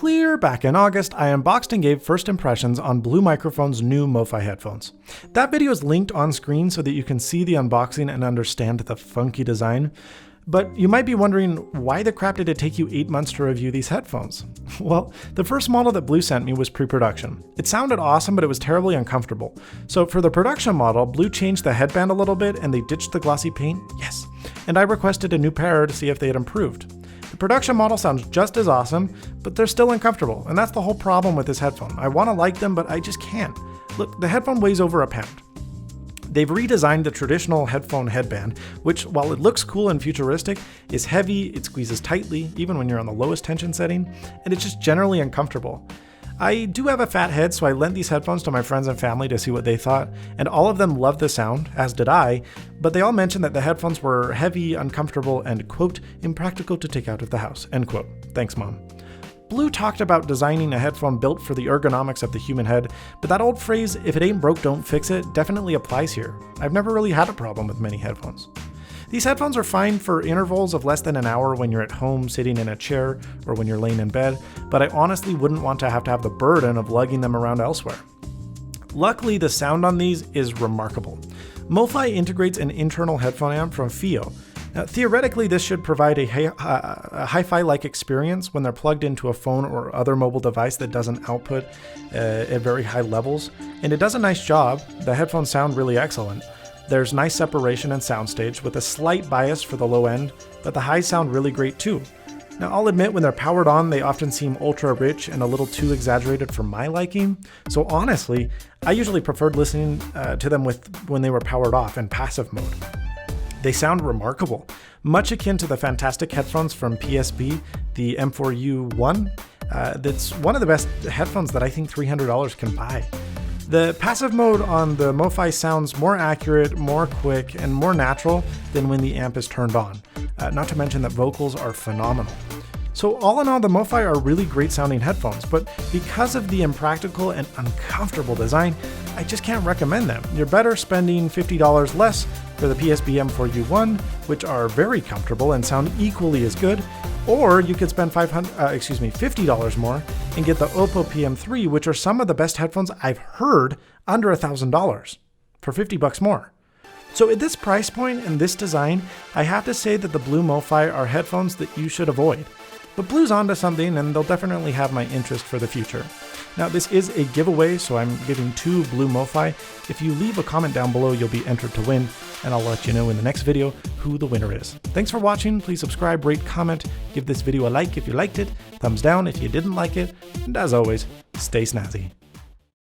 clear back in August, I unboxed and gave first impressions on Blue Microphone's new MoFi headphones. That video is linked on screen so that you can see the unboxing and understand the funky design. But you might be wondering, why the crap did it take you 8 months to review these headphones? Well, the first model that Blue sent me was pre-production. It sounded awesome, but it was terribly uncomfortable. So for the production model, Blue changed the headband a little bit and they ditched the glossy paint. Yes. And I requested a new pair to see if they had improved. The production model sounds just as awesome, but they're still uncomfortable, and that's the whole problem with this headphone. I want to like them, but I just can't. Look, the headphone weighs over a pound. They've redesigned the traditional headphone headband, which, while it looks cool and futuristic, is heavy, it squeezes tightly, even when you're on the lowest tension setting, and it's just generally uncomfortable. I do have a fat head, so I lent these headphones to my friends and family to see what they thought, and all of them loved the sound, as did I, but they all mentioned that the headphones were heavy, uncomfortable, and, quote, impractical to take out of the house, end quote. Thanks, Mom. Blue talked about designing a headphone built for the ergonomics of the human head, but that old phrase, if it ain't broke, don't fix it, definitely applies here. I've never really had a problem with many headphones. These headphones are fine for intervals of less than an hour when you're at home sitting in a chair or when you're laying in bed, but I honestly wouldn't want to have the burden of lugging them around elsewhere. Luckily, the sound on these is remarkable. MoFi integrates an internal headphone amp from FiiO. Now, theoretically, this should provide a hi-fi-like experience when they're plugged into a phone or other mobile device that doesn't output at very high levels, and it does a nice job. The headphones sound really excellent. There's nice separation and soundstage with a slight bias for the low end, but the highs sound really great too. Now, I'll admit when they're powered on, they often seem ultra rich and a little too exaggerated for my liking. So honestly, I usually preferred listening to them when they were powered off in passive mode. They sound remarkable, much akin to the fantastic headphones from PSB, the M4U1. That's one of the best headphones that I think $300 can buy. The passive mode on the MoFi sounds more accurate, more quick, and more natural than when the amp is turned on. Not to mention that vocals are phenomenal. So all in all, the MoFi are really great sounding headphones, but because of the impractical and uncomfortable design, I just can't recommend them. You're better spending $50 less for the PSB M4U1, which are very comfortable and sound equally as good, or you could spend $50 more and get the Oppo PM3, which are some of the best headphones I've heard under $1,000 for $50 more. So at this price point and this design, I have to say that the Blue MoFi are headphones that you should avoid. But Blue's onto something, and they'll definitely have my interest for the future. Now, this is a giveaway, so I'm giving 2 Blue MoFi. If you leave a comment down below, you'll be entered to win, and I'll let you know in the next video who the winner is. Thanks for watching. Please subscribe, rate, comment, give this video a like if you liked it, thumbs down if you didn't like it, and as always, stay snazzy.